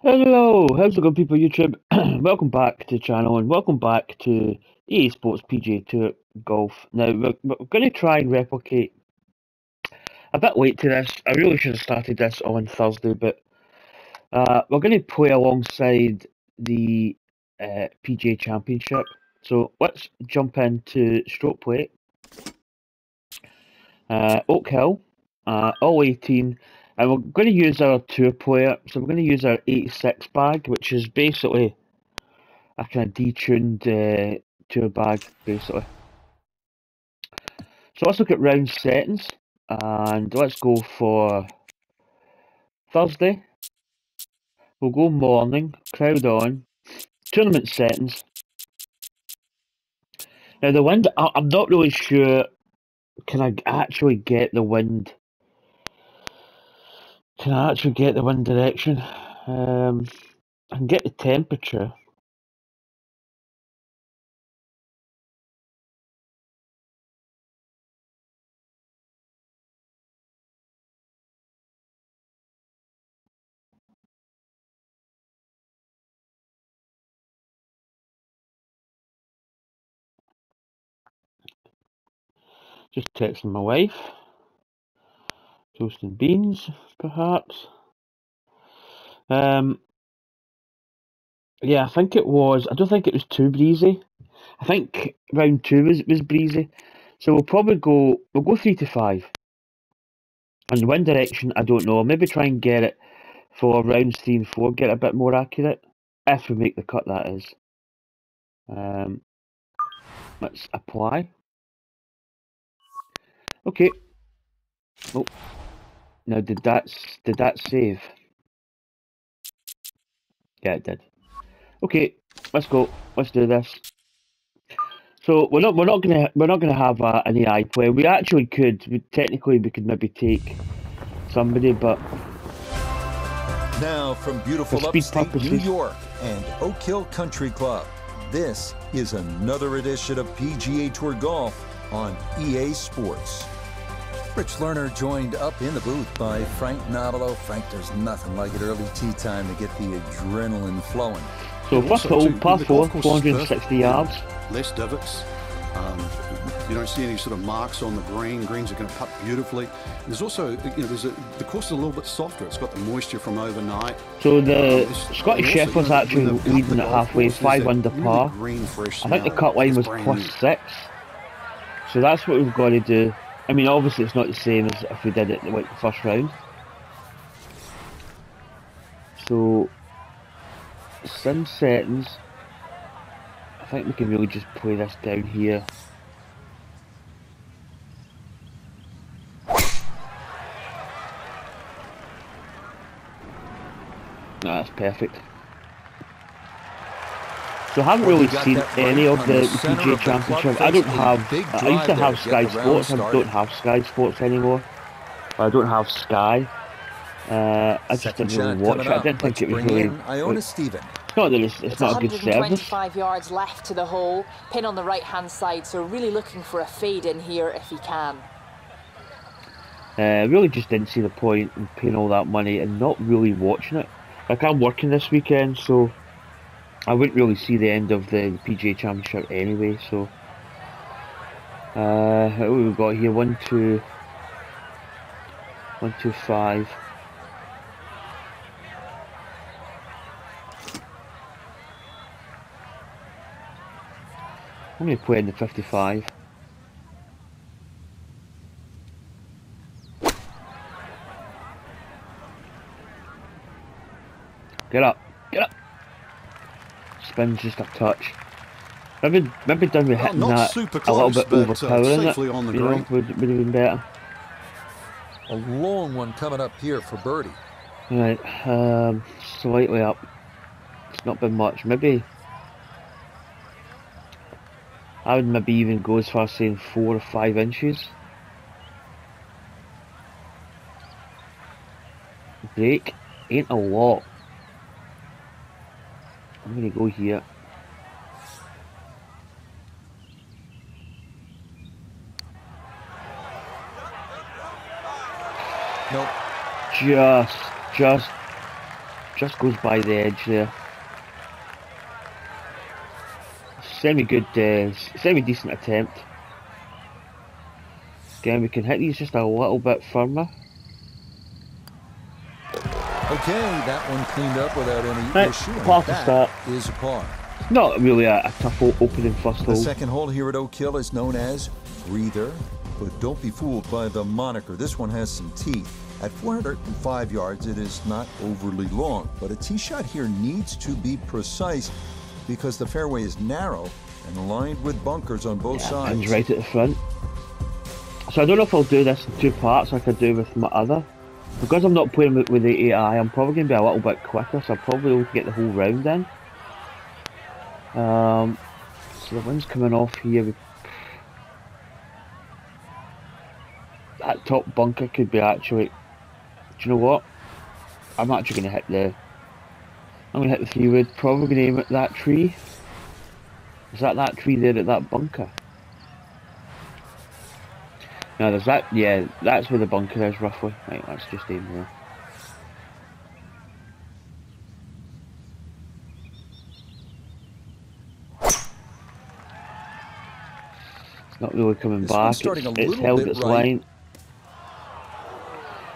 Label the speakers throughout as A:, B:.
A: Hello, how's it going, people of YouTube? Welcome back to the channel and welcome back to EA Sports PGA Tour Golf. Now, we're going to try and replicate a bit late to this. I really should have started this on Thursday, but we're going to play alongside the PGA Championship. So let's jump into stroke play. Oak Hill, all 18. And we're going to use our tour player, so we're going to use our 86 bag, which is basically a kind of detuned tour bag, basically. So let's look at round settings, and let's go for Thursday. We'll go morning, crowd on, tournament settings. Now the wind, I'm not really sure, can I actually get the wind? Can I actually get the wind direction? I can get the temperature. Just texting my wife. Toasting beans, perhaps. Yeah, I think it was. I don't think it was too breezy. I think round two was breezy. So we'll probably go. We'll go 3 to 5. And the wind direction, I don't know. I'll maybe try and get it for rounds 3 and 4. Get it a bit more accurate if we make the cut. That is. Let's apply. Okay. Oh, now did that save? Yeah, it did. Okay, let's go. Let's do this. So we're not gonna have an AI play. We actually could. Technically, we could maybe take somebody, but
B: now from beautiful upstate New York and Oak Hill Country Club, this is another edition of PGA Tour Golf on EA Sports. Rich Lerner joined up in the booth by Frank Nobilo. Frank, there's nothing like it early tee time to get the adrenaline flowing.
A: So first hole, par 4, 460 yards.
C: Less divots. You don't see any sort of marks on the green. Greens are going to putt beautifully. There's also, the course is a little bit softer. It's got the moisture from overnight.
A: So the Scottish Shepherd's actually leading at halfway, 5 under par. I think the cut line was +6. So that's what we've got to do. I mean, obviously it's not the same as if we did it like the first round. So sim settings. I think we can really just play this down here. That's perfect. So I haven't really seen any of the PGA Championship. I don't have. I used to have Sky Sports. I don't have Sky Sports anymore. I don't have Sky. I just didn't really watch it. I didn't think it was really. It's not that it's not a good service.
D: 125 yards left to the hole. Pin on the right-hand side. So really looking for a fade in here if he can.
A: Really just didn't see the point in paying all that money and not really watching it. Like, I'm working this weekend, so I wouldn't really see the end of the PGA Championship anyway. So what we've got here, 1, 2, 1, 2, 5. I'm going to play in the 55. Get up, get up. Spin's just a touch. Maybe done with hitting that close, a little bit overpowering it. You know, would have been better.
B: A long one coming up here for birdie.
A: Right, slightly up. It's not been much. Maybe I would maybe even go as far as saying 4 or 5 inches. Break ain't a lot. I'm gonna go here.
B: Nope.
A: Just Just goes by the edge there. Semi-good, semi-decent attempt. Again, we can hit these just a little bit firmer.
B: Okay, that one cleaned up without any issue.
A: Par to start.
B: Is a par.
A: Not really a tough opening first hole.
B: The second hole here at Oak Hill is known as Breather, but don't be fooled by the moniker. This one has some teeth. At 405 yards, it is not overly long, but a tee shot here needs to be precise because the fairway is narrow and lined with bunkers on both sides.
A: And right at the front. So I don't know if I'll do this in 2 parts like I do with my other. Because I'm not playing with the AI, I'm probably going to be a little bit quicker, so I'll probably be able to get the whole round in. So the wind's coming off here. That top bunker could be actually... Do you know what? I'm actually going to hit the... I'm going to hit the 3-wood, probably going to aim at that tree. Is that tree there at that bunker? No, there's that, yeah, that's where the bunker is roughly. Right, let's just aim there. It's not really coming back, it's held its line.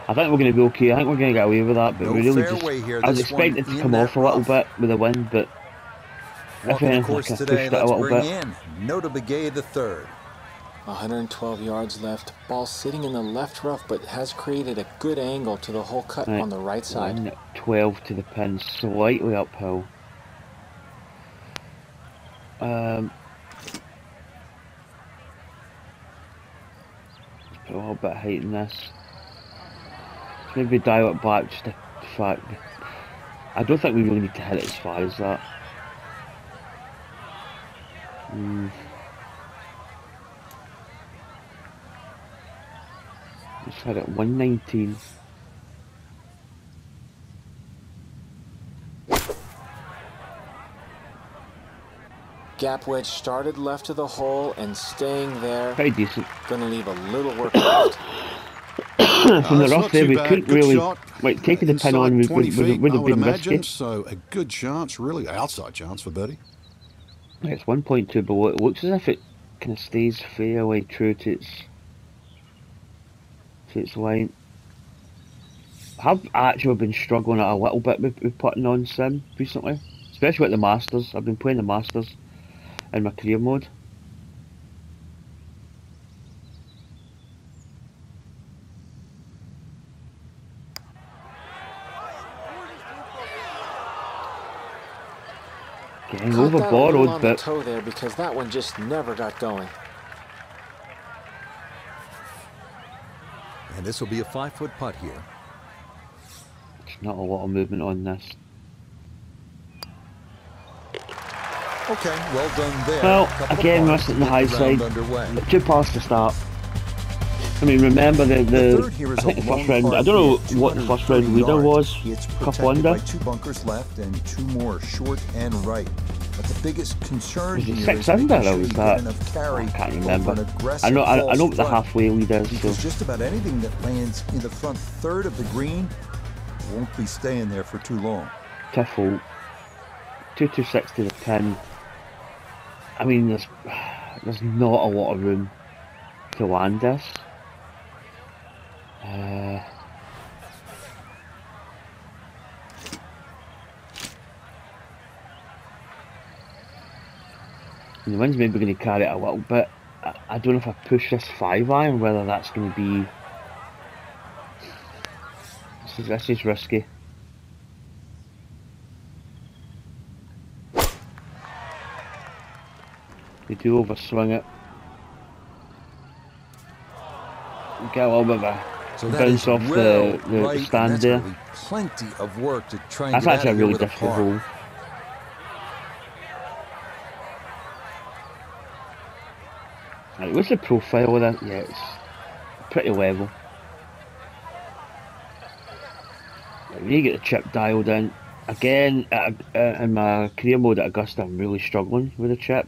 A: I think we're going to be okay, I think we're going to get away with that, but we really just... I was expecting it to come off a little bit with the wind, but... If anything, I pushed it a little bit.
B: Nota Begay the third.
E: 112 yards left. Ball sitting in the left rough, but has created a good angle to the hole cut on the right side.
A: 12 to the pin, slightly uphill. Let's put a little bit of height in this. Let's maybe dial it back just the fact. I don't think we really need to hit it as far as that. Just had it 119.
E: Gap wedge started left of the hole and staying there.
A: Pretty decent.
E: Gonna leave a little work left.
A: From the rough there, we couldn't really... Like, taking the pin on would have been risky.
C: So a good chance, really outside chance for birdie.
A: It's 1.2 below. It looks as if it kind of stays fairly true to its line. I've actually been struggling a little bit with putting on sim recently, especially at the Masters. I've been playing the Masters in my career mode. Getting overborrowed, but
E: toe there because that one just never got going.
B: And this will be a 5-foot putt here.
A: There's not a lot of movement on this.
B: Okay, well done there.
A: Well, again, missing the high side. 2 pars to start. I mean, remember I think the first round, I don't know what the first round leader was, cup under.
B: By 2 bunkers left and 2 more short and right. But the biggest concern here is
A: 6 under, or was that?
B: I
A: can't remember. I know what the halfway lead is.
B: Because just about anything that lands in the front third of the green won't be staying there for too long.
A: Tough hole. 226 to the pin. I mean, there's not a lot of room to land this. And the wind's maybe going to carry it a little bit. I don't know if I push this 5-iron, whether that's going to be... This is risky. They do overswing it. Get a little bit of a bounce off the stand there.
B: Plenty of work to try and
A: that's actually a really difficult hole. Right, what's the profile of that? Yeah, it's pretty level. Right, we need to get the chip dialed in. Again, in my career mode at Augusta, I'm really struggling with the chip.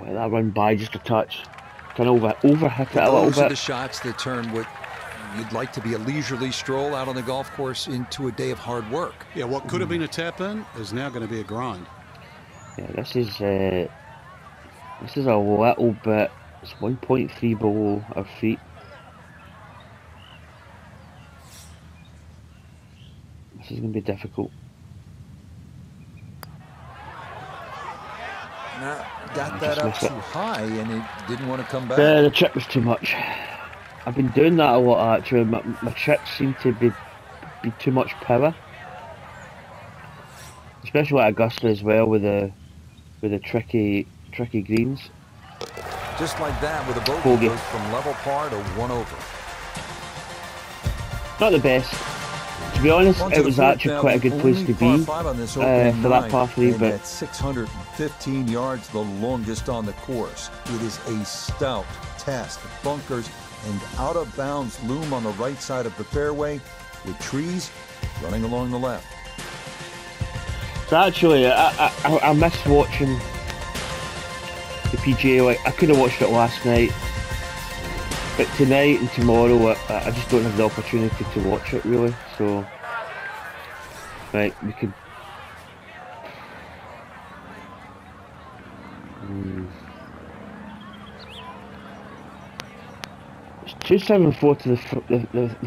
A: let that run by just a touch. Kind of overhit it a little bit.
B: Those are the shots that turn what you'd like to be a leisurely stroll out on the golf course into a day of hard work.
C: Yeah, what could have been a tap in is now going to be a grind.
A: Yeah, this is a little bit. It's 1.3 below our feet. This is going to be difficult.
B: Now, got that up too high, and it didn't want to come back.
A: The chip was too much. I've been doing that a lot actually. My chips seem to be too much power, especially at Augusta as well with the tricky greens.
B: Just like that, with a bogey goes from level par to 1 over.
A: Not the best. To be honest, it was actually quite a good place to be for that par 3, but
B: at 615 yards, the longest on the course. It is a stout test. Bunkers and out of bounds loom on the right side of the fairway, with trees running along the left.
A: So actually, I missed watching the PGA. Like, I could have watched it last night, but tonight and tomorrow I just don't have the opportunity to watch it really. So, right, we could. It's 274 to the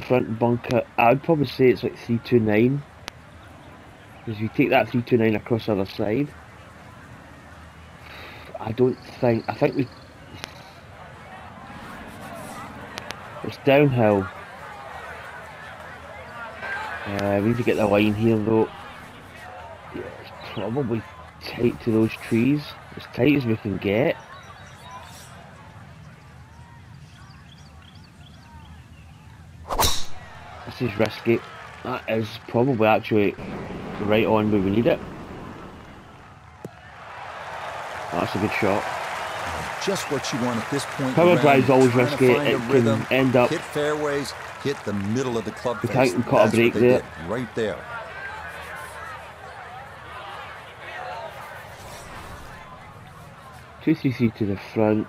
A: front bunker. I'd probably say it's like 329. Because if you take that 329 across the other side, I think it's downhill. We need to get the line here though. Yeah, it's probably tight to those trees. As tight as we can get. This is risky. That is probably actually right on where we need it. That's a good shot.
B: Just what you want at this point.
A: Power drive's always risky. It can end up.
B: Hit fairways, hit the middle of the club face.
A: We can't cut a break there.
B: Right there.
A: Two, 3 to the front.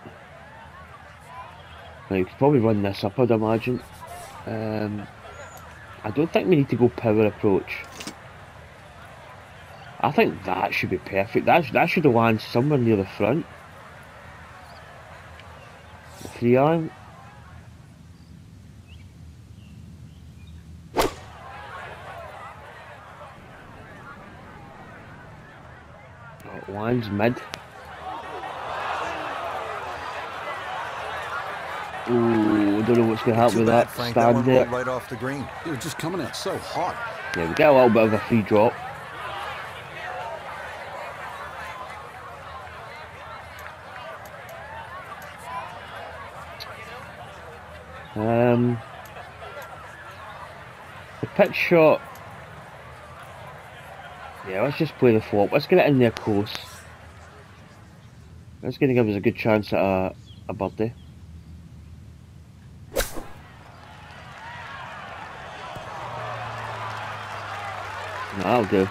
A: Now you could probably run this up, I'd imagine. I don't think we need to go power approach. I think that should be perfect. That should have landed somewhere near the front. 3 iron. Oh, it lands mid. Ooh, I don't know what's going to happen with that stand there.
B: Right off the green.
C: It was just coming out so hot.
A: Yeah, we get a little bit of a free drop. The pitch shot. Yeah, let's just play the flop. Let's get it in there close. That's going to give us a good chance at a birdie. That'll do.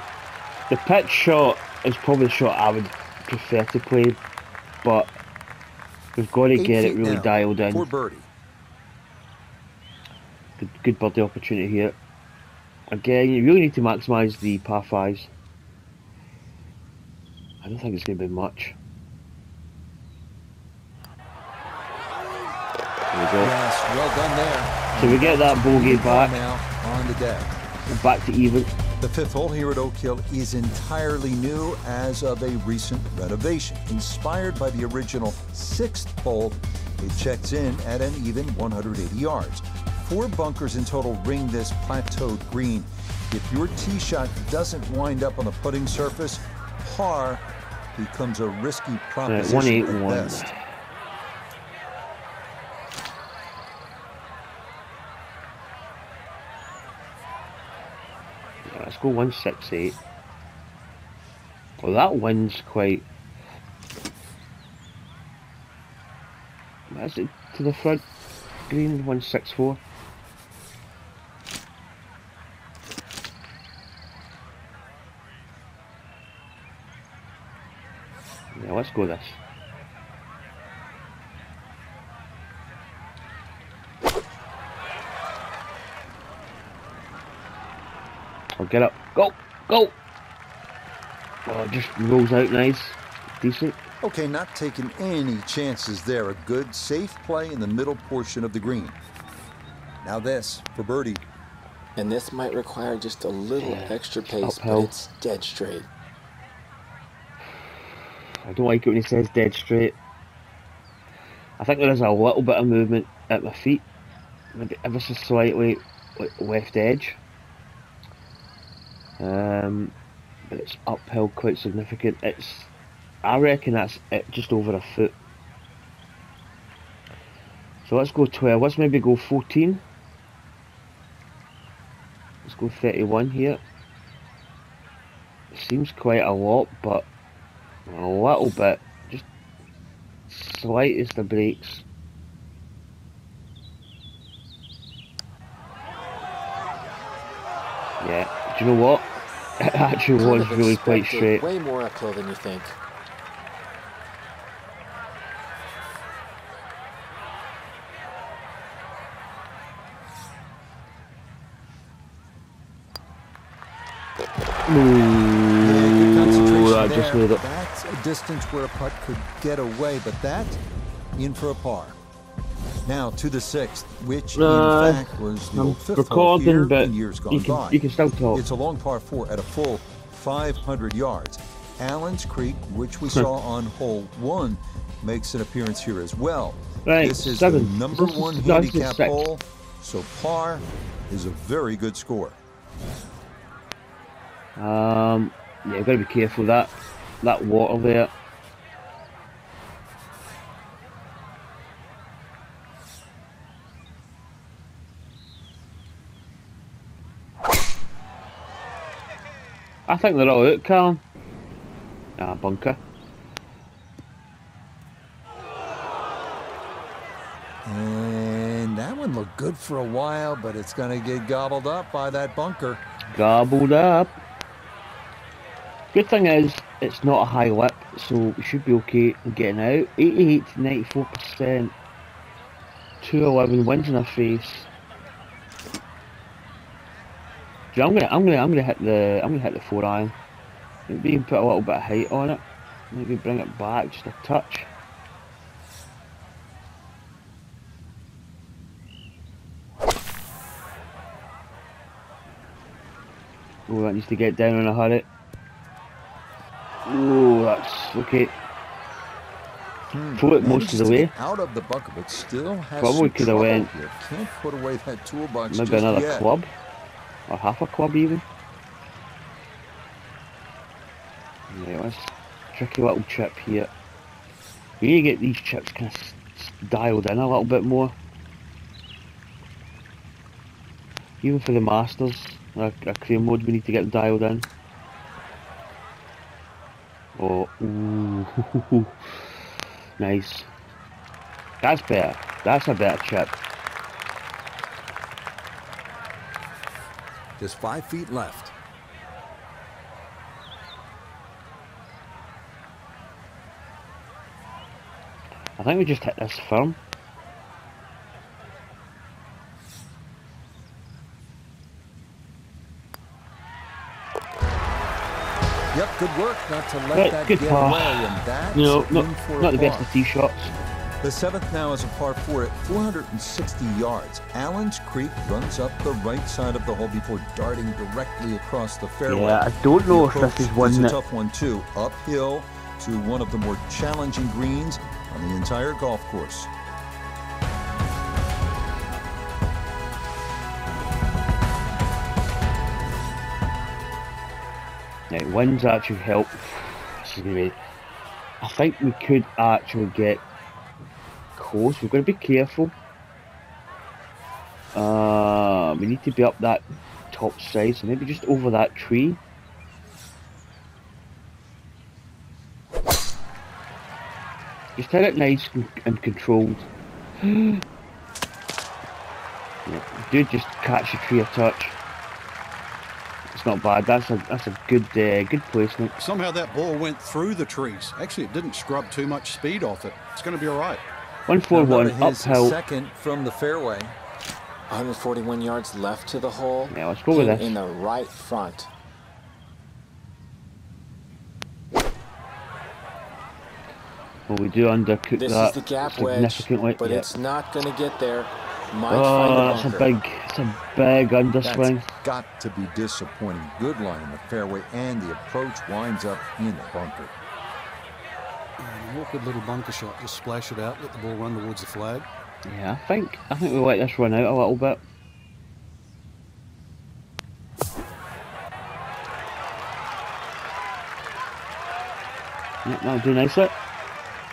A: The pitch shot is probably the shot I would prefer to play, but we've got to get it really dialed in.
B: For birdie.
A: Good birdie opportunity here. Again, you really need to maximise the par 5s. I don't think it's going to be much. There we go.
B: Yes, well done there.
A: So we get that bogey back.
B: Now on the deck.
A: Back to even.
B: The 5th hole here at Oak Hill is entirely new as of a recent renovation. Inspired by the original 6th hole, it checks in at an even 180 yards. 4 bunkers in total ring this plateaued green. If your tee shot doesn't wind up on the putting surface, par becomes a risky proposition at best.
A: Let's go 168. Well, that wind's quite. That's it to the front. Green 164. Yeah, let's go this. get up. Go! Go! Oh, it just rolls out nice. Decent.
B: Okay, not taking any chances there. A good, safe play in the middle portion of the green. Now this for birdie.
E: And this might require just a little extra pace,
A: uphill.
E: but it's dead straight.
A: I don't like it when he says dead straight. I think there is a little bit of movement at my feet. Maybe ever so slightly left edge. But it's uphill quite significant. I reckon that's just over a foot. So let's go 12. Let's maybe go 14. Let's go 31 here. Seems quite a lot, but a little bit. Just slightest of breaks. Yeah, do you know what? It actually was really quite straight.
E: Way more uphill than you think.
A: Ooh, I just made it.
B: That's a distance where a putt could get away, but that in for a par. Now to the 6th, which in fact was the old 5th hole here in years gone by.
A: You can still talk.
B: It's a long par 4 at a full 500 yards. Allen's Creek, which we saw on hole 1, makes an appearance here as well.
A: Right,
B: this is
A: 7.
B: the number 1 handicap hole, so par is a very good score.
A: Yeah, you've got to be careful of that water there. I think they're all out, Callum. Ah, bunker.
B: And that one looked good for a while, but it's going to get gobbled up by that bunker.
A: Gobbled up. Good thing is, it's not a high lip, so we should be okay in getting out. 88 to 94%. 211 wins in our face. So I'm gonna hit the 4-iron. Maybe put a little bit of height on it. Maybe bring it back just a touch. Oh, that needs to get down in a hurry. Oh, that's okay. Throw it most of the way.
B: Out of the bunker, but still has
A: probably could have went.
B: Here. Can't put away that toolbox.
A: Maybe another club, or half a club even. Yeah, let's tricky little chip here. We need to get these chips kind of dialed in a little bit more. Even for the Masters, our career mode, we need to get them dialed in. Oh, ooh, nice. That's better. That's a better chip.
B: Just 5 feet left.
A: I think we just hit this firm.
B: Yep, good work not to let that
A: good
B: get
A: par.
B: away, and that's
A: not the best of tee shots.
B: The 7th now is a par 4 at 460 yards. Allen's Creek runs up the right side of the hole before darting directly across the fairway.
A: Yeah, I don't know if this is one
B: a tough one too, uphill to one of the more challenging greens on the entire golf course.
A: Now, winds actually help. This is gonna be, I think we could actually get close. We've got to be careful. We need to be up that top side, so maybe just over that tree. Just hit it nice and controlled. Yeah, dude, just catch the tree a touch. It's not bad. That's a good placement.
C: Somehow that ball went through the trees. Actually, it didn't scrub too much speed off it. It's going to be all right.
A: 141 uphill.
B: Second from the fairway.
E: 141 yards left to the hole.
A: Yeah, let's go with
E: Pin
A: this.
E: in the right front.
A: Well, we do undercook
E: This
A: that
E: is the gap wedge,
A: significantly.
E: but
A: Yep.
E: it's not going to get there. Might
A: Oh,
E: find the
A: that's
E: bunker.
A: it's a big underswing.
B: That's got to be disappointing. Good line in the fairway, and the approach winds up in the bunker.
C: An awkward little bunker shot. Just splash it out, let the ball run towards the flag.
A: Yeah, I think we let this run out a little bit. Yep, that'll do nicely.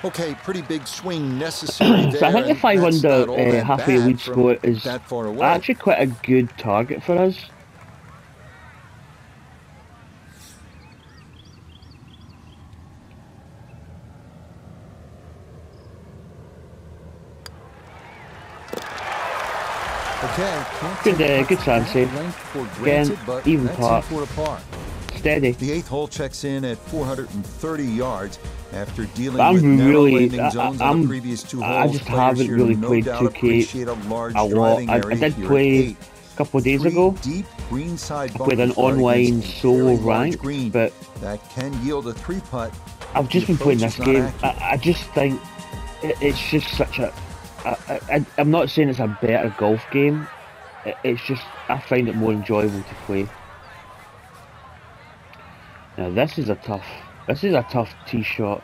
B: Okay, pretty big swing necessary there.
A: So I think the 5
B: and that's
A: under
B: not all that
A: halfway
B: bad
A: lead
B: from
A: score is
B: that far away.
A: actually quite a good target for us.
B: Okay, can't
A: Good sand save. Again, even par. Steady.
B: The 8th hole checks in at 430 yards after dealing
A: I'm
B: with narrow
A: really,
B: landing zones on the previous 2 holes.
A: I just haven't
B: Players
A: really
B: here no
A: played
B: doubt
A: 2K
B: appreciate a large
A: a lot.
B: driving
A: I
B: area
A: did
B: here at
A: play
B: 8.
A: a couple of days
B: 3
A: ago.
B: deep greenside
A: With an
B: bunkers guard
A: online
B: against a
A: solo
B: very large
A: rank,
B: green
A: but
B: that can yield a 3-putt.
A: I've just been playing this
B: approach is
A: game.
B: not accurate.
A: I just think it's just such a. I'm not saying it's a better golf game. It's just I find it more enjoyable to play. Now this is a tough tee shot.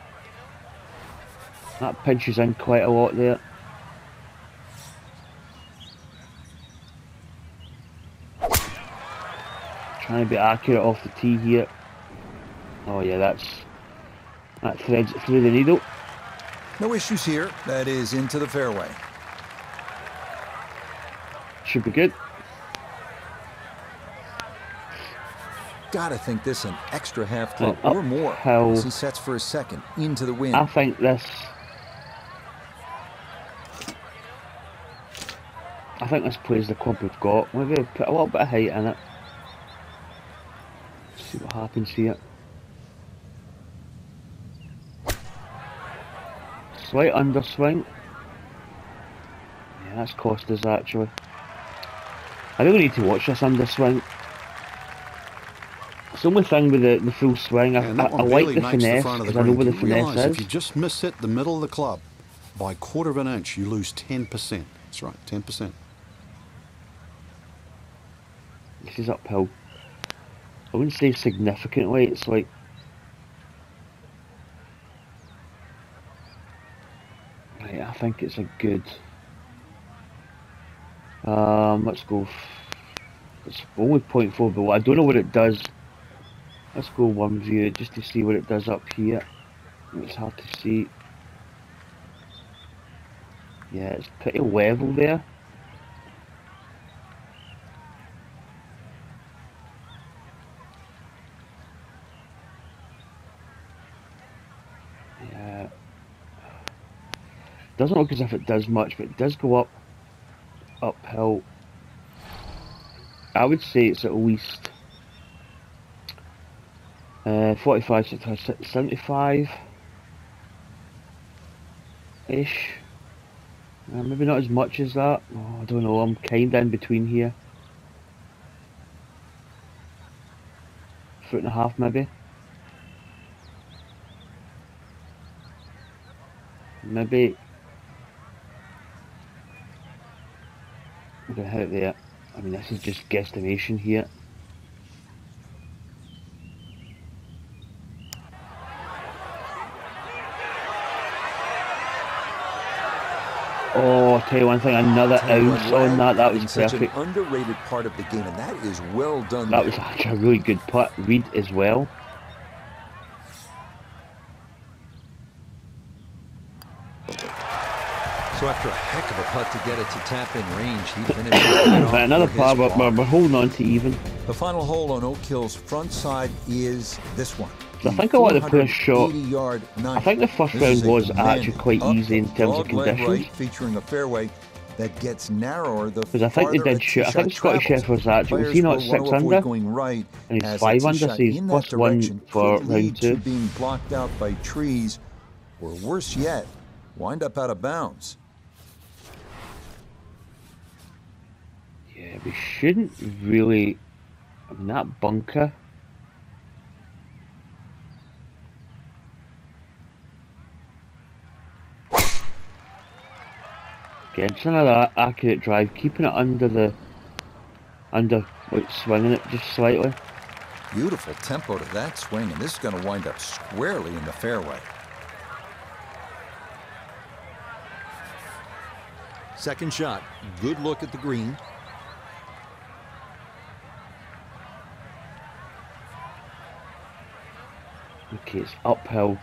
A: That pinches in quite a lot there. Trying to be accurate off the tee here. Oh yeah, that threads it through the needle.
B: No issues here. That is into the fairway.
A: Should be good.
B: Gotta think this an extra half club
A: Up
B: or more
A: hill.
B: as he sets for a second into the wind.
A: I think this plays the club we've got. Maybe put a little bit of height in it. See what happens here. Slight underswing. Yeah, that's cost us actually. I really need to watch this underswing. It's the only thing with the full swing. I like the finesse because I know where the finesse is.
C: If you just miss hit the middle of the club by a quarter of an inch, you lose 10%. That's right, 10%.
A: This is uphill. I wouldn't say significantly. It's like right, I think it's a good. Let's go. It's only 0.4, but I don't know what it does. Let's go one view just to see what it does up here. It's hard to see. Yeah, it's pretty level there. Yeah. Doesn't look as if it does much, but it does go uphill. I would say it's at least 45 to 75 ish. Maybe not as much as that. Oh, I don't know. I'm kind of in between here. 1.5 foot maybe. Maybe. I'm gonna hit it there. I mean, this is just guesstimation here. Oh, I'll tell you one thing, another ounce on that. That was
B: such
A: perfect.
B: an underrated part of the game, and that is well done.
A: That was actually a really good putt. Read as well.
B: So after a heck of a putt to get it to tap in range, he finished
A: But another par, but we're holding on to even.
B: The final hole on Oak Hill's front side is this one.
A: So I think a lot of the players shot.
B: 480-yard
A: I think the first round was actually quite easy in terms of conditions.
B: Right, featuring a fairway that gets narrower the
A: Because I think they did shoot. I think Scotty Chef was actually, was he not 6 under?
B: Going right,
A: And he's 5 under, so he's +1 for round 2.
B: Being blocked out by trees, or worse yet, wind up out of bounds.
A: Yeah, we shouldn't really. I mean, that bunker. Getting some of that accurate drive, keeping it under like swinging it just slightly.
B: Beautiful tempo to that swing, and this is going to wind up squarely in the fairway.
F: Second shot, good look at the green.
A: Okay, it's uphill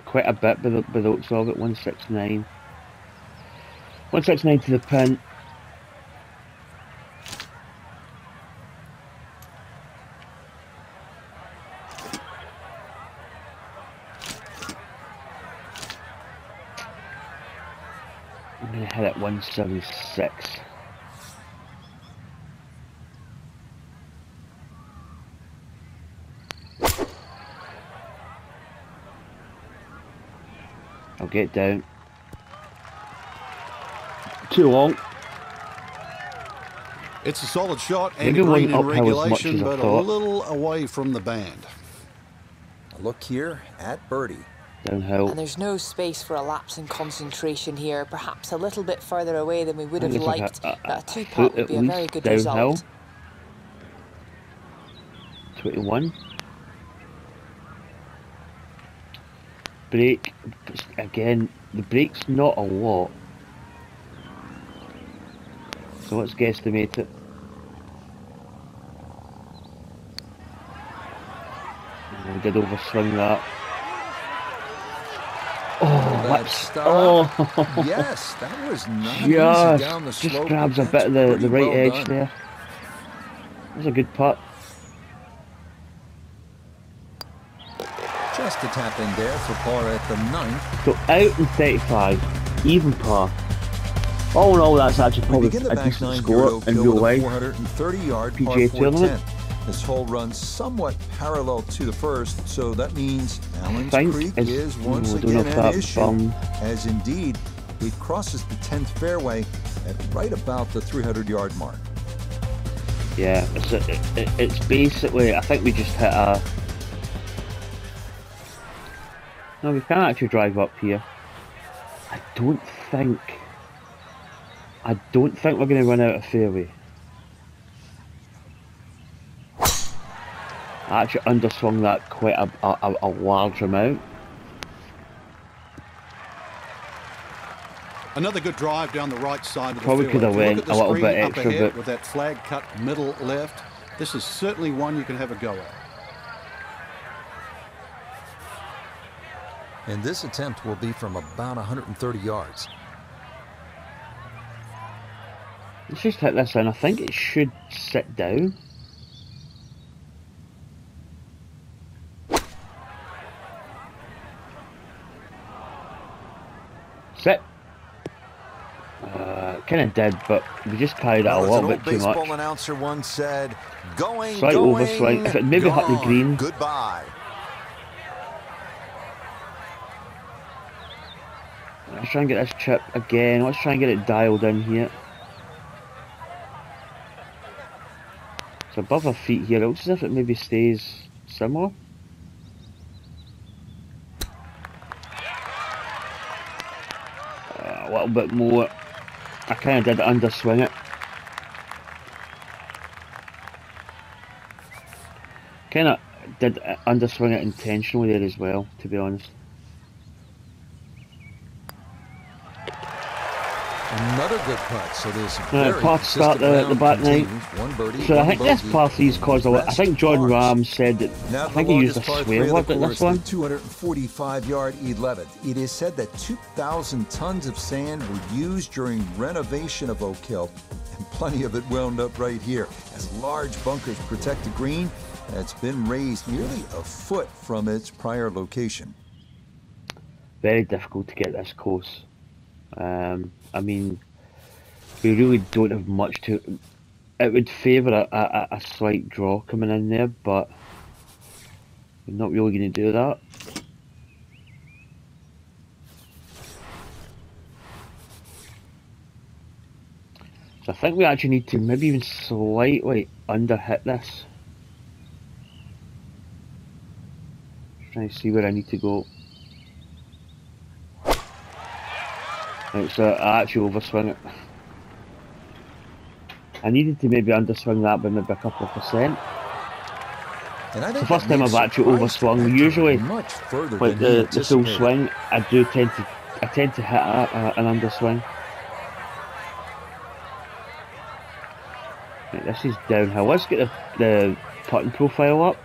A: quite a bit by the looks of it. 169. 169 to the pin. I'm going to hit at 176. I'll get down. Too long.
C: It's a solid shot and
A: Maybe
C: a green in
A: uphill as much
C: regulation,
A: as I
C: but a
A: thought.
C: little away from the band.
B: A look here at birdie.
A: Downhill.
D: And there's no space for a lapse in concentration here. Perhaps a little bit further away than we would have
A: It's like
D: liked. But a
A: foot
D: two-putt would
A: at
D: be a very
A: least
D: good
A: downhill.
D: result.
A: 21. Break. Again, the break's not a lot. So let's guesstimate it. We did overswing that. Oh, that's
B: Yes, that was not easy down the
A: just
B: slope.
A: grabs a
B: That's
A: bit of the
B: pretty
A: right
B: well
A: edge
B: done.
A: there. That's a good putt.
B: Just a tap in there for par at the 9th.
A: So out in 35, even par. All in all, that's actually
B: We
A: probably
B: begin the
A: a
B: back
A: decent
B: nine
A: score
B: here at
A: in
B: Oak
A: real
B: Hill with a
A: life.
B: 430-yard par
A: PGA
B: 4
A: tournament.
B: 10. This hole runs somewhat parallel to the first, so that means Allen's
A: Think
B: Creek
A: it's-
B: is once
A: I don't know
B: again
A: if
B: an
A: that
B: issue,
A: bum-
B: as indeed it crosses the 10th fairway at right about the 300-yard mark.
A: Yeah, it's basically, I think we just hit a... No, we can't actually drive up here. I don't think we're going to run out of fairway. I actually underswung that quite a large amount.
C: Another good drive down the right side of the
A: Probably
C: field.
A: could have
C: If you
A: went
C: look at the
A: a little
C: screen
A: bit
C: up
A: extra,
C: ahead
A: but-
C: with that flag cut middle left, this is certainly one you can have a go at.
B: And this attempt will be from about 130 yards.
A: Let's just hit this in. I think it should sit down. Sit. Kind of did, but we just carried it a
F: Well, as
A: little
F: an
A: bit
F: old
A: too
F: baseball
A: much.
F: announcer once said, going,
A: Slight
F: going,
A: overswing. If it maybe hit the
F: gone,
A: green.
F: goodbye.
A: Let's try and get this chip again. Let's try and get it dialed in here. It's above our feet here. It looks as if it maybe stays similar. A little bit more. I kind of did underswing it. Kind of did underswing it intentionally there as well, to be honest.
B: Another good putt, so there's
A: Right,
B: very
A: par to start
B: consistent
A: the
B: round
A: back nine.
B: continues. One birdie,
A: So I
B: one
A: think this
B: bogey.
A: par 3's caused a lot. I think Jordan Ram said that.
B: Now
A: I
B: the
A: think he used a
B: longest par
A: swear
B: 3
A: word
B: of the
A: at this
B: course,
A: one.
B: the 245-yard 11th. It is said that 2,000 tons of sand were used during renovation of Oak Hill, and plenty of it wound up right here, as large bunkers protect the green that's been raised nearly a foot from its prior location.
A: Very difficult to get this close. I mean, we really don't have much to. It would favour a slight draw coming in there, but we're not really going to do that. So I think we actually need to maybe even slightly under hit this. Just trying to see where I need to go. Right, so I actually overswing it. I needed to maybe underswing that by maybe a couple of percent. It's the first time I've actually overswung. Usually,
F: much further
A: like
F: than
A: the full swing, I tend to hit an underswing. Right, this is downhill. Let's get the putting profile up.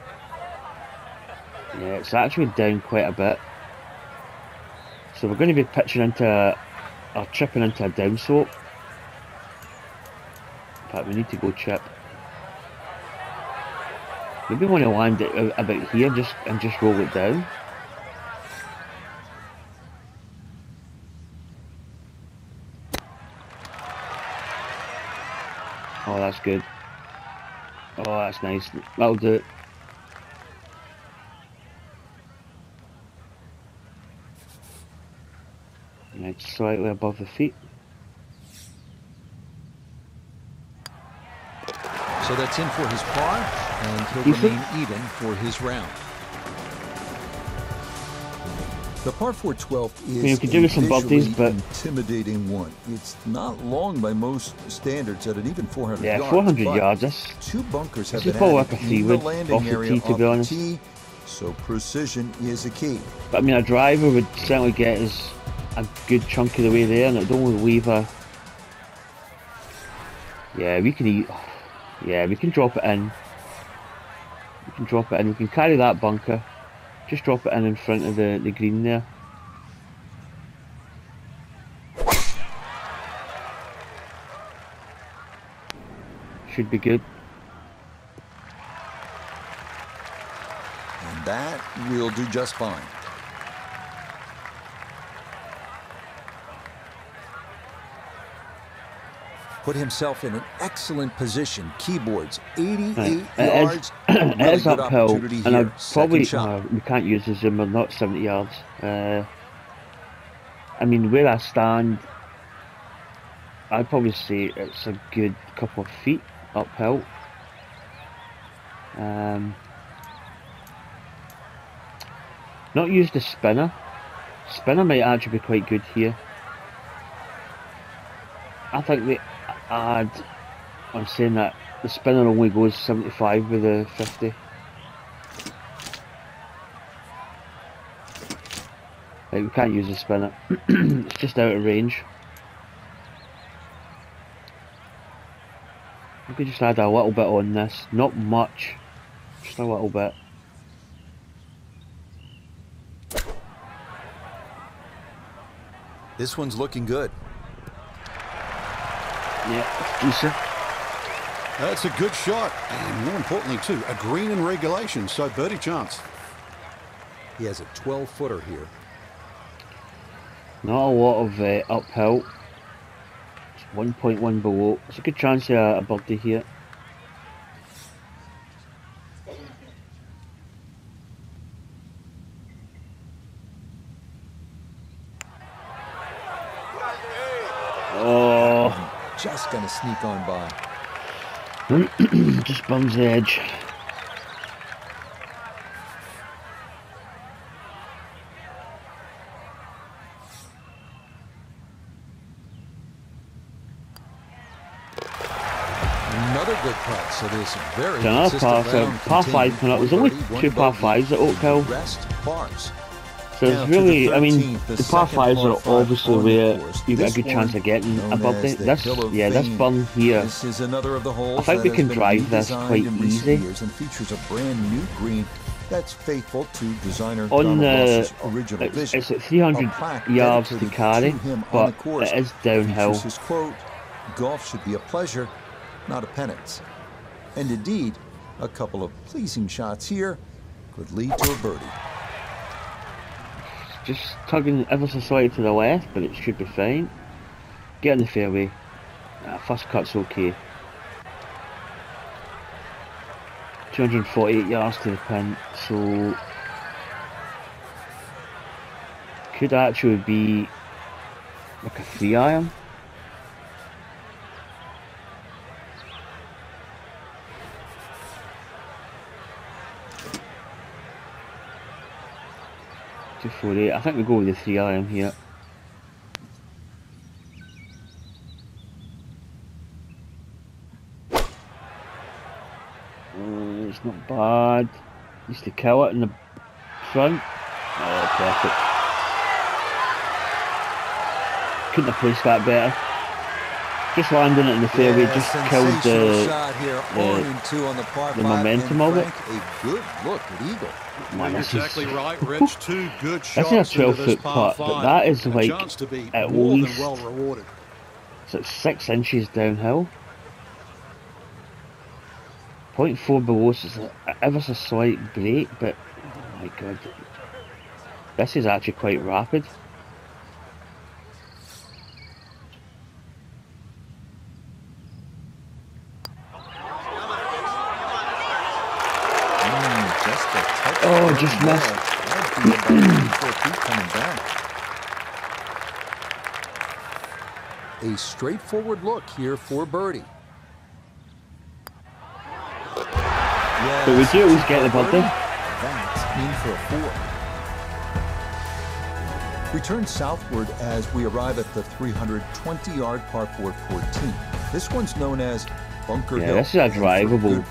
A: Yeah, it's actually down quite a bit. So we're going to be pitching into or chipping into a down slope. In fact, we need to go chip. Maybe want to land it about here and just roll it down. Oh, that's good. Oh, that's nice. That'll do it. Right, slightly above the feet.
F: So that's in for his par, and he'll remain even for his round. The par 4 12 is
A: you could do with some birdies, but
F: intimidating one. It's not long by most standards at an even 400 yards.
A: Yeah, 400 yards. That's
F: two bunkers have
A: been
F: been
A: like a three-wood off the tee, to be honest.
F: So precision is a key.
A: But I mean, a driver would certainly get us a good chunk of the way there, and it don't want to leave a. Yeah, we can eat. Yeah, we can drop it in. We can drop it in. We can carry that bunker. Just drop it in front of the green there. Should be good.
F: And that will do just fine. Put himself in an excellent position. Keyboards, 88 yards.
A: It is uphill, and I probably
F: shot.
A: We can't use the zoom. We're not 70 yards. I mean, where I stand, I'd probably say it's a good couple of feet uphill. Not use the spinner. Spinner might actually be quite good here. I think they add. I'm saying that the spinner only goes 75 with the 50. Like, we can't use the spinner. It's just out of range. We could just add a little bit on this. Not much. Just a little bit.
F: This one's looking good.
A: Yeah, decent.
C: That's a good shot, and more importantly too, a green in regulation, so birdie chance.
F: He has a 12-footer here.
A: Not a lot of uphill. It's 1.1 below. It's a good chance of a birdie here. Oh,
F: just gonna sneak on by.
A: just bums the edge.
F: Another good putt, so there's very
A: Another par 5 coming up. There's only two par 5s at Oak Hill. So it's really, I mean, the par 5s are obviously where you get a good chance of getting a birdie. This burn here,
F: This is another of the holes
A: I think we
F: that
A: can
F: has been
A: drive this
F: redesigned
A: quite
F: in recent
A: easy.
F: years and features a brand new green that's faithful to designer
A: On
F: Donald Ross's
A: the,
F: original vision.
A: it's at 300
F: A plaque
A: yards to
F: dedicated
A: carry,
F: him on
A: but
F: the course
A: it is downhill.
F: features his quote, "Golf should be a pleasure, not a penance." And indeed, a couple of pleasing shots here could lead to a birdie.
A: Just tugging ever so slightly to the left, but it should be fine. Get in the fairway. First cut's okay. 248 yards to the pin, so could actually be like a 3-iron. before 8. I think we go with the 3 iron here. It's not bad. Used to kill it in the front. Oh, perfect. Couldn't have placed that better. Just landing it in the fairway just killed the momentum of it.
F: A good look at eagle.
A: Man,
C: You're
A: this
C: exactly
A: is,
C: right, Rich. 2 good shots.
A: this is a
C: into
A: 12-foot
C: this par
A: putt, but
C: 5.
A: that is like
C: Chance to be
A: at
C: more
A: least
C: than well rewarded.
A: it's like 6 inches downhill. 0.4 below, so it's ever so slight break, but oh my god, this is actually quite rapid. Oh, just
F: missed. A straightforward look here for birdie. Yes,
A: but we do always get the birdie.
F: That's in for a 4. We turn southward as we arrive at the 320-yard par 4 14. This one's known as Bunker Hill.
A: This is a drivable,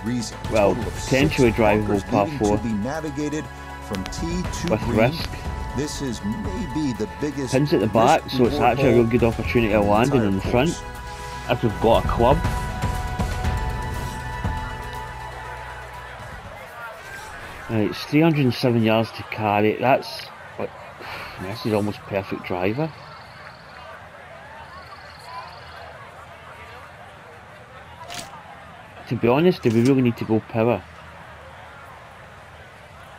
A: well, potentially drivable par 4
F: to be navigated from tee to
A: with
F: green.
A: risk.
F: This is maybe the biggest
A: pins at the back, so it's actually a real good opportunity of landing in the front if we've got a club. Right, it's 307 yards to carry. That's what, this is almost perfect driver. To be honest, do we really need to go power?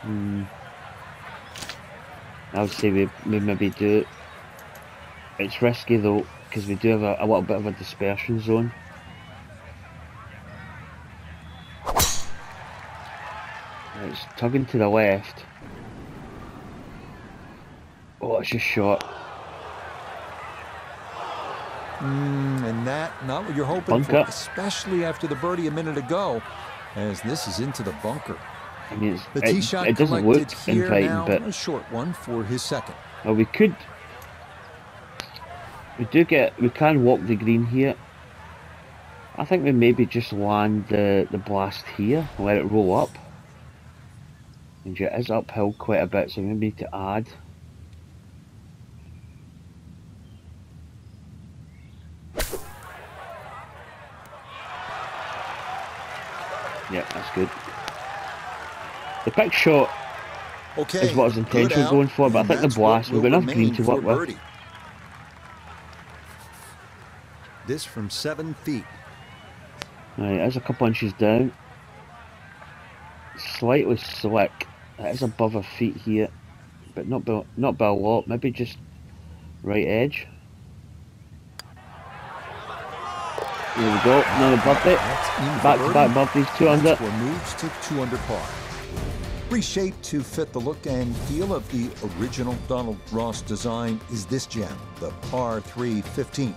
A: I would say we maybe do it. It's risky though, because we do have a little bit of a dispersion zone. It's tugging to the left. Oh, it's just short.
F: And that, not what you're hoping for, especially after the birdie a minute ago, as this is into the bunker.
A: I mean,
F: the tee shot
A: it doesn't look inviting,
F: now,
A: but
F: a short one for his second.
A: Well, we can walk the green here. I think we maybe just land the blast here, let it roll up. And it is uphill quite a bit, so we maybe need to add. Yeah, that's good. The pick shot is what his intention was going for, but I think the blast, we've got enough green to work with.
F: This from 7 feet.
A: Right, it's a couple inches down. Slightly slick. It is above our feet here, but not by a lot. Maybe just right edge. There we go. Another birdie. Back-to-back birdies, 2 under.
F: Moves to 2 under par. Reshaped to fit the look and feel of the original Donald Ross design is this gem, the par 3 15.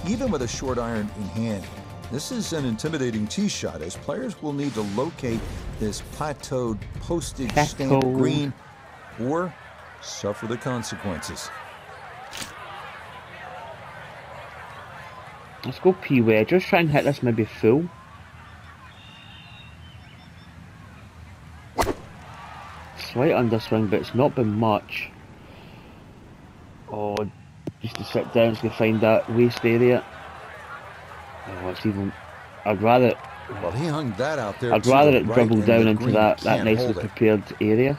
F: Even with a short iron in hand, this is an intimidating tee shot as players will need to locate this plateaued postage stamp green or suffer the consequences.
A: Let's go P-Way. Just try and hit this maybe full. Slight underswing, but it's not been much. Oh, just to sit down, it's going to find that waist area. Oh, it's even. I'd rather.
F: Well, he hung that out there.
A: I'd rather it dribble down into that nicely prepared area.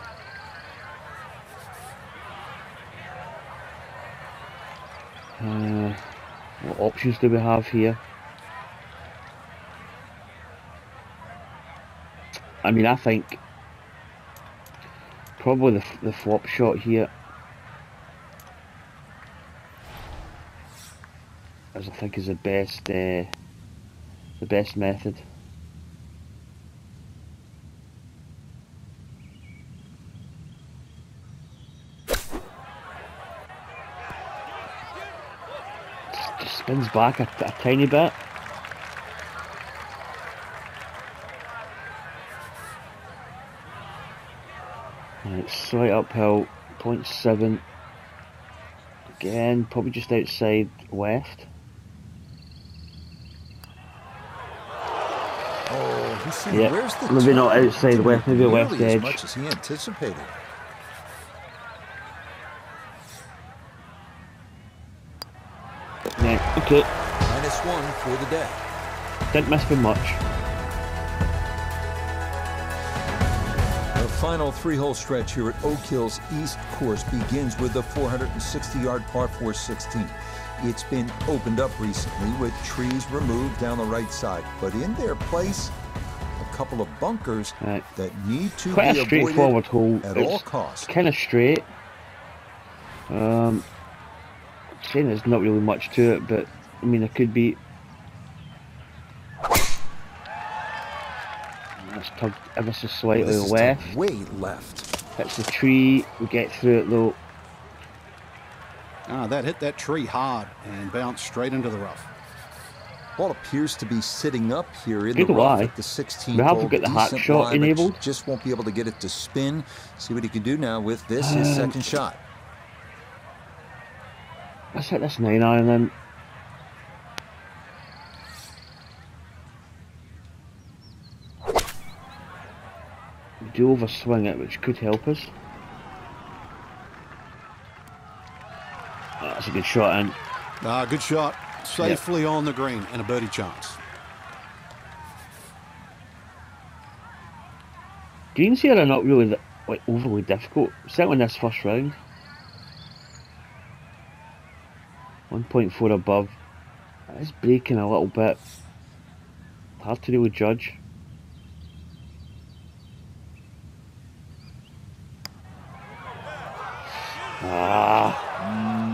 A: What options do we have here? I mean, I think probably the flop shot here, as I think is the best method. Just spins back a tiny bit. And it's slight uphill, 0.7. Again, probably just outside left.
F: Oh, he's seen
A: Yeah,
F: where's the
A: maybe not
F: turn?
A: outside
F: Didn't
A: left,
F: make
A: maybe
F: nearly
A: left
F: as
A: edge.
F: much as he anticipated.
A: Yeah, okay.
F: -1 for the day.
A: Didn't miss by much.
F: The final 3-hole stretch here at Oak Hill's East Course begins with the 460-yard par 4 16. It's been opened up recently with trees removed down the right side, but in their place, a couple of bunkers that need to
A: Quite
F: be
A: a straightforward hole.
F: avoided at all costs.
A: Kind of straight. Saying there's not really much to it, but I mean, there could be. That's tugged ever so slightly
F: This is
A: left.
F: way left.
A: Hits the tree. We get through it though.
C: Ah, that hit that tree hard and bounced straight into the rough.
F: Ball appears to be sitting up here in
A: Good
F: the rough
A: lie.
F: at the 16th
A: We have to
F: hole.
A: get the hack
F: Decent
A: shot
F: lie, but
A: enabled.
F: just won't be able to get it to spin. See what he can do now with this, his second shot.
A: Let's hit this 9-iron then. We do overswing it, which could help us. That's a good shot, and
C: Ah, good shot. Safely on the green and a birdie chance.
A: greens here are not really like overly difficult, certainly in this first round. 1.4 above. It's breaking a little bit. Hard to really judge.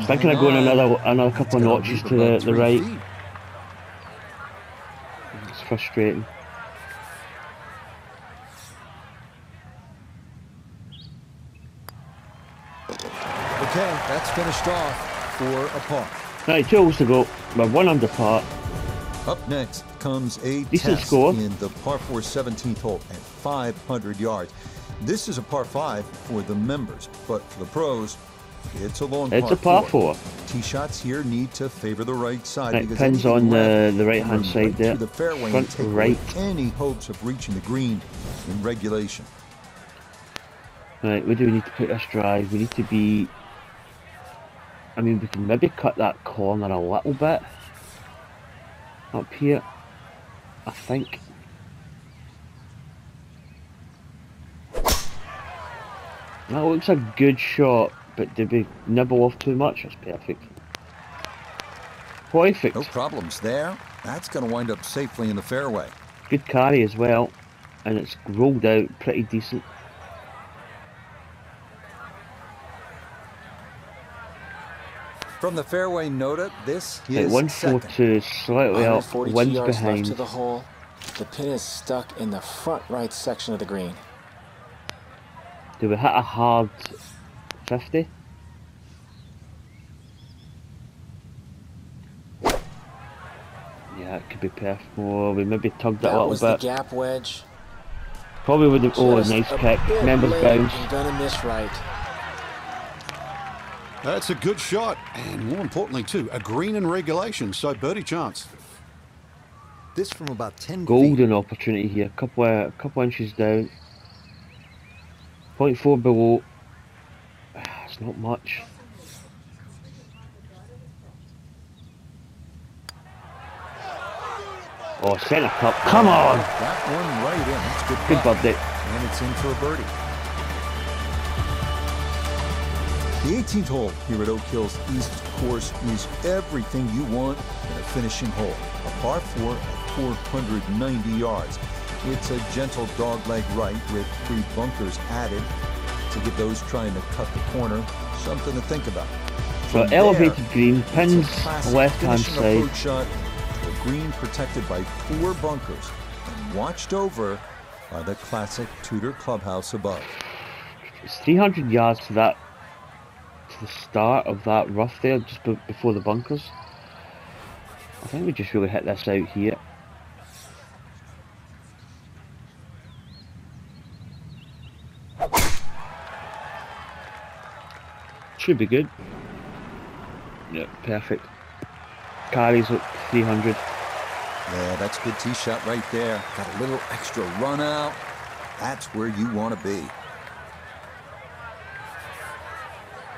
A: Thinking of going another couple of notches to the right. It's frustrating.
F: Okay, that's finished off for a par.
A: Right, 2 holes to go. We're 1 under par.
F: Up next comes a
A: Decent
F: test
A: score.
F: in the par 4 17th hole at 500 yards. This is a par 5 for the members, but for the pros, it's a long
A: It's a par 4.
F: Tee shots here need to favor the right side.
A: Right,
F: because
A: pins on the right hand
F: run
A: side
F: right
A: there.
F: through the fairway
A: Front
F: and take
A: right.
F: away any hopes of reaching the green in regulation.
A: Right, where do we need to put this drive? We need to be... I mean, we can maybe cut that corner a little bit. Up here, I think. That looks a good shot, but did we nibble off too much? That's perfect. Perfect.
F: No problems there. That's going to wind up safely in the fairway.
A: Good carry as well, and it's rolled out pretty decent.
F: From the fairway nota, this
A: Right,
F: is
A: 142, slightly up,
E: 142
A: winds
E: yards
A: behind.
E: left to the hole. The pin is stuck in the front right section of the green.
A: Do we hit a hard 50? Yeah, it could be perfect. Oh, we maybe tugged it a
E: That
A: little
E: was
A: bit.
E: the gap wedge.
A: Probably would have. Oh,
E: Just
A: nice
E: a
A: kick.
E: bit
A: Members
E: late
A: bounce.
E: and gonna miss right.
C: That's a good shot, and more importantly too, a green in regulation, so birdie chance.
F: This from about 10 feet.
A: Golden opportunity here. Couple inches down. 0.4 below. It's not much. Oh, centre cup. Come on!
F: That one right in. That's good.
A: Good
F: putt.
A: birdie.
F: And it's in for a birdie. The 18th hole here at Oak Hill's East Course is everything you want in a finishing hole. A par 4 at 490 yards. It's a gentle dogleg right with 3 bunkers added to give those trying to cut the corner something to think about.
A: So
F: From there,
A: elevated green,
F: it's a
A: pins
F: classic
A: left hand
F: finishing
A: side.
F: approach shot. The green protected by 4 bunkers and watched over by the classic Tudor clubhouse above.
A: It's 300 yards to that, to the start of that rough there, just before the bunkers. I think we just really hit this out here. Should be good. Yeah, perfect. Carries up 300.
F: Yeah, that's a good tee shot right there. Got a little extra run out. That's where you want to be.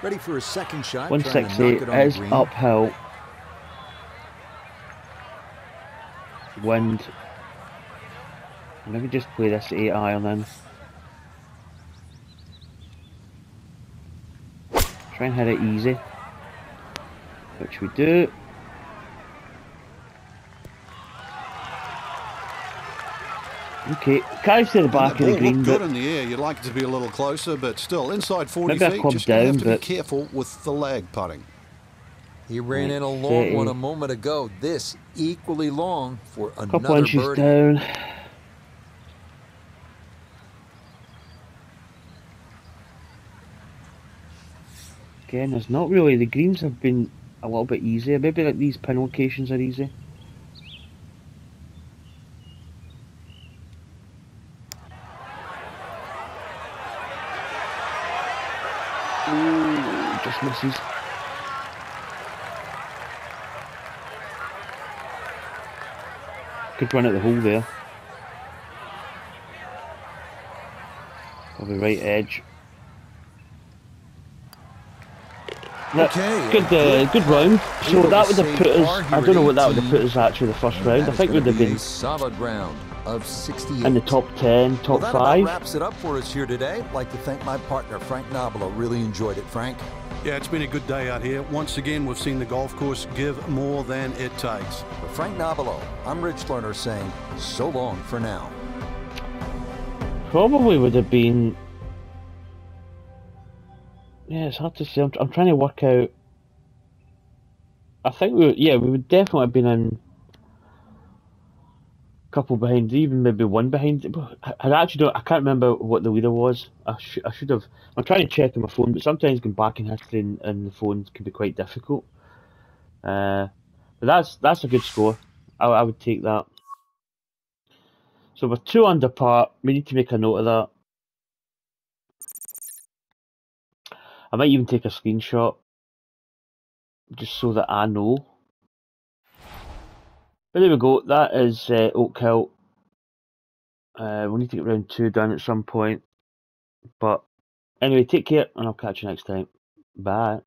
F: Ready for a second shot.
A: 168 is uphill. Wind. Let me just play this 8 iron in. Try and hit it easy. Which we do. Okay, carries to the back of the green.
C: Good in the air. You'd like it to be a little closer, but still inside 40
A: maybe
C: feet.
A: I clubbed
C: Just gonna
A: down,
C: have to be careful with the lag putting.
F: He ran in a long one a moment ago. This equally long for another
A: couple inches
F: birdie.
A: Down. Again, there's not really. The greens have been a little bit easier. Maybe like these pin locations are easy. Ooh, just misses. Could run at the hole there. Probably right edge.
F: Okay,
A: good round. So that would have put us. I don't know what that would have put us actually the first round. I think we'd have been
F: a solid round of 68
A: in the top 10, top 5.
F: That wraps it up for us here today. I'd like to thank my partner Frank Nobilo. Really enjoyed it, Frank.
C: Yeah, it's been a good day out here. Once again, we've seen the golf course give more than it takes.
F: For Frank Nobilo, I'm Rich Lerner saying so long for now.
A: Probably would have been. Yeah, it's hard to say. I'm trying to work out. I think we would definitely have been in a couple behind, even maybe one behind. I actually don't. I can't remember what the leader was. I should have. I'm trying to check on my phone, but sometimes going back in history and the phone can be quite difficult. But that's a good score. I would take that. So we're 2 under par. We need to make a note of that. I might even take a screenshot just so that I know. But there we go. That is Oak Hill. We'll need to get round 2 done at some point. But anyway, take care and I'll catch you next time. Bye.